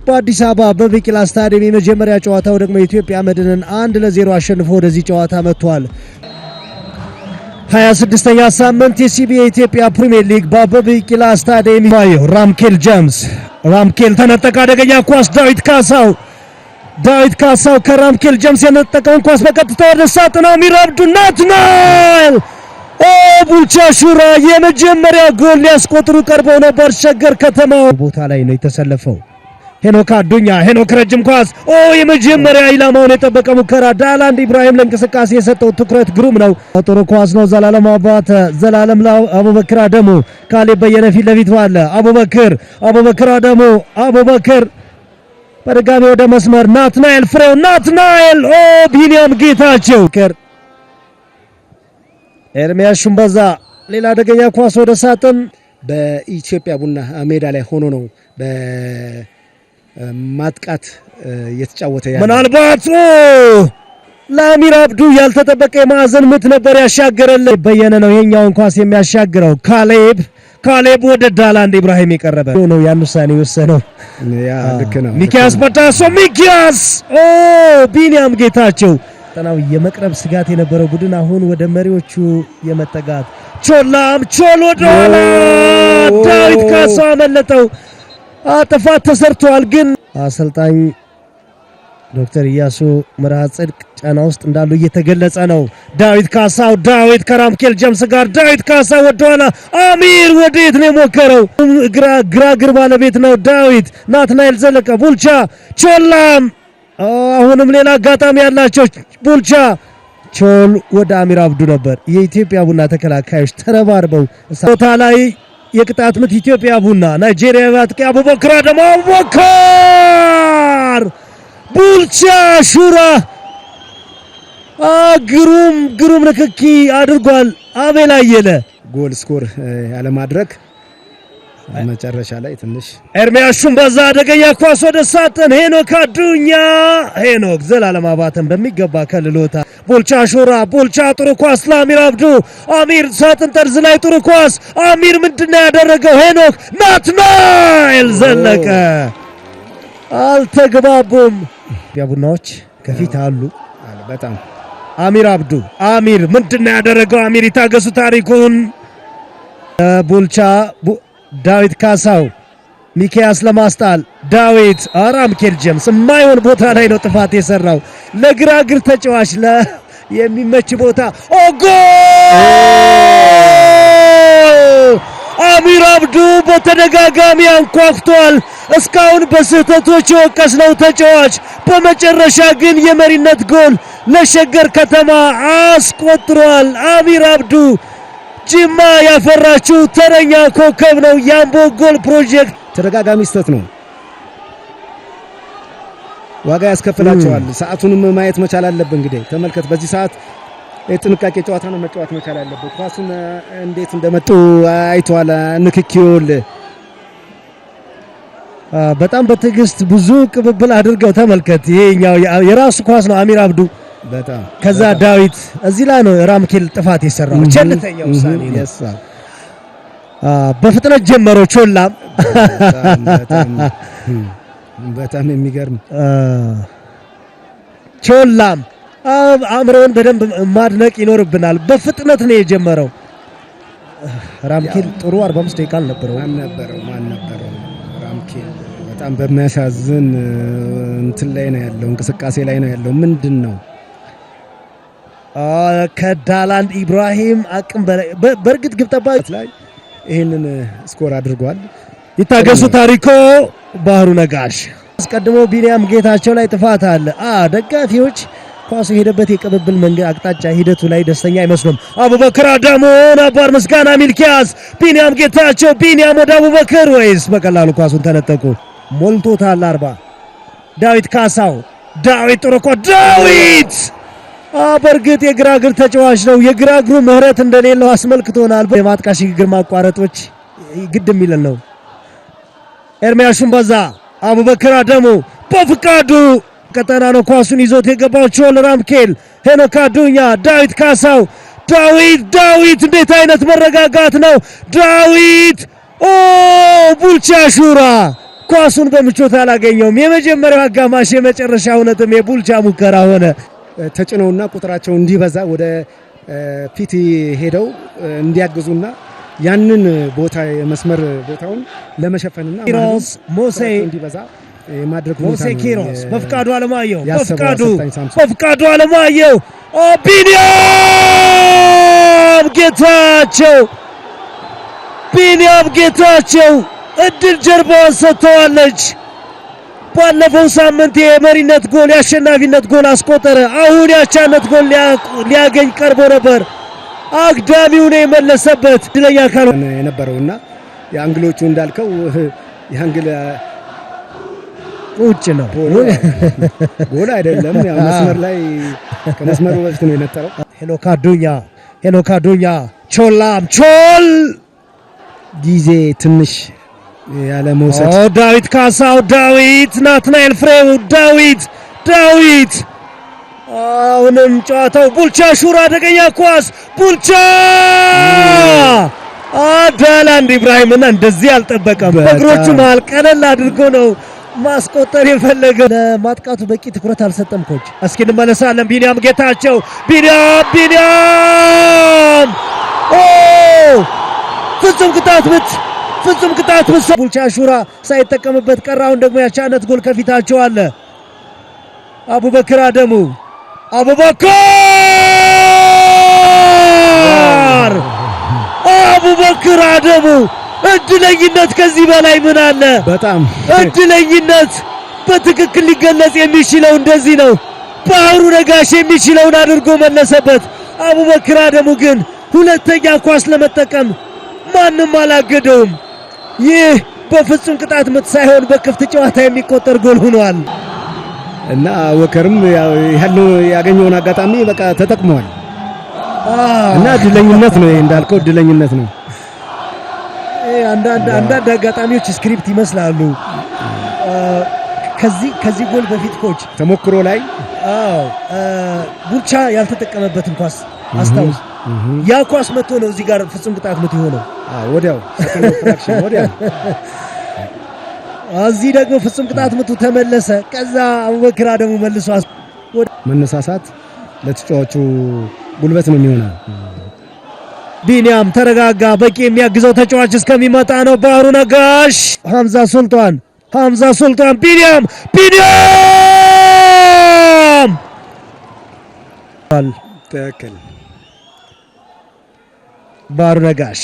በአዲስ አበባ በቢቂላ ስታዲየም የመጀመሪያ ጨዋታው ደግሞ የኢትዮጵያ መድንን 1-0 አሸንፎ ወደዚህ ጨዋታ መጥቷል። 26ኛ ሳምንት የሲቢኤ ኢትዮጵያ ፕሪሚየር ሊግ በአበበ ቢቂላ ስታዲየም ይማየው ራምኬል ተነጠቀ። አደገኛ ኳስ ዳዊት ካሳው ከራምኬል ጀምስ የነጠቀውን ኳስ በቀጥታ ወደ ሳጥን አሚር አብዱ ናትናኤል ቡልቻ ሹራ የመጀመሪያ ጎል ሊያስቆጥሩ ቀርበው ነበር። ሸገር ከተማ ቦታ ላይ ነው የተሰለፈው። ሄኖክ አዱኛ ረጅም ኳስ የመጀመሪያ ኢላማውን የጠበቀ ሙከራ። ዳላንድ ኢብራሂም ለእንቅስቃሴ የሰጠው ትኩረት ግሩም ነው። ጥሩ ኳስ ነው። ዘላለም አቡበክር አደሙ ካሌብ በየነ ፊት ለፊት ባለ አቡበክር አደሙ በድጋሚ ወደ መስመር ናትናኤል ፍሬው ቢኒያም ጌታቸው ኤርሚያስ ሹምበዛ ሌላ አደገኛ ኳስ ወደ ሳጥን። በኢትዮጵያ ቡና ሜዳ ላይ ሆኖ ነው ማጥቃት የተጫወተ ያለው። ምናልባት ለአሚር አብዱ ያልተጠበቀ የማዕዘን ምት ነበር ያሻገረለት። በየነ ነው ይሄኛውን ኳስ የሚያሻግረው። ካሌብ ወደ ዳላንድ ኢብራሂም የቀረበ ነው ያን ውሳኔ ወሰነው። ልክ ነው። ሚኪያስ በዳሶ ቢኒያም ጌታቸው ጠናው የመቅረብ ስጋት የነበረው ቡድን አሁን ወደ መሪዎቹ የመጠጋት ቾል ወደ ኋላ ዳዊት ካሳ አመለጠው። ጥፋት ተሰርቷል። ግን አሰልጣኝ ዶክተር ኢያሱ መርሃ ጽድቅ ጫና ውስጥ እንዳሉ እየተገለጸ ነው። ዳዊት ከራምኬል ጀምስ ጋር ዳዊት ካሳ ወደ ኋላ አሚር ወዴት ነው የሞከረው? ግራግር ባለቤት ነው ዳዊት። ናትናኤል ዘለቀ ቡልቻ ቾላም አሁንም ሌላ አጋጣሚ ያላቸው ቡልቻ ቾል ወደ አሚር አብዱ ነበር። የኢትዮጵያ ቡና ተከላካዮች ተረባርበው ቦታ ላይ የቅጣት ምት ኢትዮጵያ ቡና ናይጄሪያዊ አጥቂ አቡበክር አደሙ ቡልቻ ሹራ ግሩም ንክኪ አድርጓል። አቤል አየለ ጎል ስኮር ያለ ማድረግ መጨረሻ ላይ ትንሽ ኤርሚያስ ሹምበዛ አደገኛ ኳስ ወደ ሳጥን ሄኖክ አዱኛ ዘላለም አባተን በሚገባ ከልሎታ። ቡልቻ ጥሩ ኳስ ለአሚር አብዱ አሚር ሳጥን ጠርዝ ላይ ጥሩ ኳስ አሚር ምንድነው ያደረገው? ሄኖክ ናትናኤል ዘለቀ አልተግባቡም። ቡናዎች ከፊት አሉ በጣም አሚር ምንድነው ያደረገው? አሚር ይታገሱ ታሪኩን ቡልቻ ዳዊት ካሳው ሚኪያስ ለማስጣል ዳዊት ራምኬል ጀምስ የማይሆን ቦታ ላይ ነው ጥፋት የሰራው። ለግራግር ተጫዋች የሚመች ቦታ ጎል! አሚር አብዱ በተደጋጋሚ አንኳኩቷል። እስካሁን በስህተቶች የወቀስነው ተጫዋች በመጨረሻ ግን የመሪነት ጎል ለሸገር ከተማ አስቆጥሯል። አሚር አብዱ ጅማ ያፈራችው ተረኛ ኮከብ ነው። የአምቦ ጎል ፕሮጀክት ተደጋጋሚ ስህተት ነው፣ ዋጋ ያስከፍላቸዋል። ሰዓቱንም ማየት መቻል አለብን። እንግዲህ ተመልከት፣ በዚህ ሰዓት የጥንቃቄ ጨዋታ ነው መጫወት መቻል አለብን። ኳሱን እንዴት እንደመጡ አይተዋል። ንክኪውል በጣም በትዕግስት ብዙ ቅብብል አድርገው ተመልከት። ይሄኛው የራሱ ኳስ ነው አሚር አብዱ በጣም ከዛ ዳዊት እዚህ ላይ ነው ራምኬል ጥፋት የሰራው። ቸልተኛ ውሳኔ ነው። በፍጥነት ጀመረው ቾላም በጣም የሚገርም ቾላም አምሮን በደንብ ማድነቅ ይኖርብናል። በፍጥነት ነው የጀመረው። ራምኬል ጥሩ 45 ደቂቃ አልነበረው። ማን ነበረው ራምኬል በጣም በሚያሳዝን እንትን ላይ ነው ያለው፣ እንቅስቃሴ ላይ ነው ያለው። ምንድነው ከዳላንድ ኢብራሂም አቅም በላይ በእርግጥ ግብ ጠባቂ ላይ ይሄንን ስኮር አድርጓል። ይታገሱ ታሪኮ ባህሩ ነጋሽ አስቀድሞ ቢኒያም ጌታቸው ላይ ጥፋት አለ። ደጋፊዎች ኳሱ ሄደበት የቅብብል መንገድ አቅጣጫ ሂደቱ ላይ ደስተኛ አይመስሉም። አቡበክር አደሙ ነበር ምስጋና ሚልኪያስ ቢኒያም ጌታቸው ወደ አቡበክር ወይስ በቀላሉ ኳሱን ተነጠቁ? ሞልቶታል 40 ዳዊት ካሳው ጥሩ እኮ ዳዊት በእርግጥ የግራግር ተጫዋች ነው። የግራግሩ ምህረት እንደሌለው አስመልክቶናል። የማጥቃት ሽግግር ማቋረጦች ግድ የሚለን ነው። ኤርሚያስ ሹምበዛ አቡበክር አደሙ በፍቃዱ ቀጠና ነው ኳሱን ይዞት የገባው ቾል ራምኬል ሄኖክ አዱኛ ዳዊት ካሳው ዳዊት እንዴት አይነት መረጋጋት ነው! ዳዊት ቡልቻ ሹራ ኳሱን በምቾት አላገኘውም። የመጀመሪያው አጋማሽ የመጨረሻ እውነትም የቡልቻ ሙከራ ሆነ። ተጭነውና ቁጥራቸው እንዲበዛ ወደ ፊት ሄደው እንዲያግዙና ያንን ቦታ የመስመር ቦታውን ለመሸፈንና ኪሮስ ሞሴ እንዲበዛ የማድረግ ሞሴ ኪሮስ በፍቃዱ አለማየሁ በፍቃዱ አለማየሁ ቢኒያም ጌታቸው እድል ጀርባዋን ሰጥተዋለች። ባለፈው ሳምንት የመሪነት ጎል የአሸናፊነት ጎል አስቆጠረ። አሁን ያቻነት ጎል ሊያገኝ ቀርቦ ነበር። አግዳሚው ነው የመለሰበት። ድለኛ ካልሆነ የነበረውና የአንግሎቹ እንዳልከው የአንግል ውጭ ነው ጎል አይደለም። ያው መስመር ላይ ከመስመሩ በፊት ነው የነጠረው። ሄኖክ አዱኛ ቾል ጊዜ ትንሽ ያለ መውሰድ ዳዊት ካሳው ናትናኤል ፍሬው ዳዊት አሁንም ጨዋታው ቡልቻ ሹራ አደገኛ ኳስ ቡልቻ ዳላንድ ኢብራሂምና እንደዚህ አልጠበቀም። በእግሮቹ መሃል ቀለል አድርጎ ነው ማስቆጠር የፈለገ። ለማጥቃቱ በቂ ትኩረት አልሰጠም ኮች። እስኪ እንመለሳለን። ቢኒያም ጌታቸው ቢኒያም ፍጹም ቅጣት ምት ቡልቻ ሹራ ሳይጠቀምበት ቀረ። አሁን ደግሞ ያቻነት ጎል ከፊታቸው አለ። አቡበክር አደሙ እድለኝነት ከዚህ በላይ ምን አለ? በጣም እድለኝነት በትክክል ሊገለጽ የሚችለው እንደዚህ ነው። ባህሩ ነጋሽ የሚችለውን አድርጎ መለሰበት። አቡበክር አደሙ ግን ሁለተኛ ኳስ ለመጠቀም ማንም አላገደውም። ይህ በፍጹም ቅጣት ምት ሳይሆን በክፍት ጨዋታ የሚቆጠር ጎል ሆኗል እና ወከርም ያለው ያገኘውን አጋጣሚ በቃ ተጠቅመዋል እና እድለኝነት ነው እንዳልከው እድለኝነት ነው። አንዳንድ አጋጣሚዎች ስክሪፕት ይመስላሉ። ከዚህ ጎል በፊት ኮች ተሞክሮ ላይ ቡልቻ ያልተጠቀመበትን ኳስ አስታውስ። ያ ኳስ መጥቶ ነው እዚህ ጋር ፍጹም ቅጣት ምት የሆነው ወዲያው እዚህ ደግሞ ፍጹም ቅጣት ምቱ ተመለሰ። ከዛ አቡበክር አደሙ መልሶ መነሳሳት ለተጫዋቹ ጉልበት ነው የሚሆነው። ቢኒያም ተረጋጋ። በቂ የሚያግዘው ተጫዋች እስከሚመጣ ነው። ባህሩ ነጋሽ ሐምዛ ሱልጣን ቢኒያም ትክክል ባህሩ ነጋሽ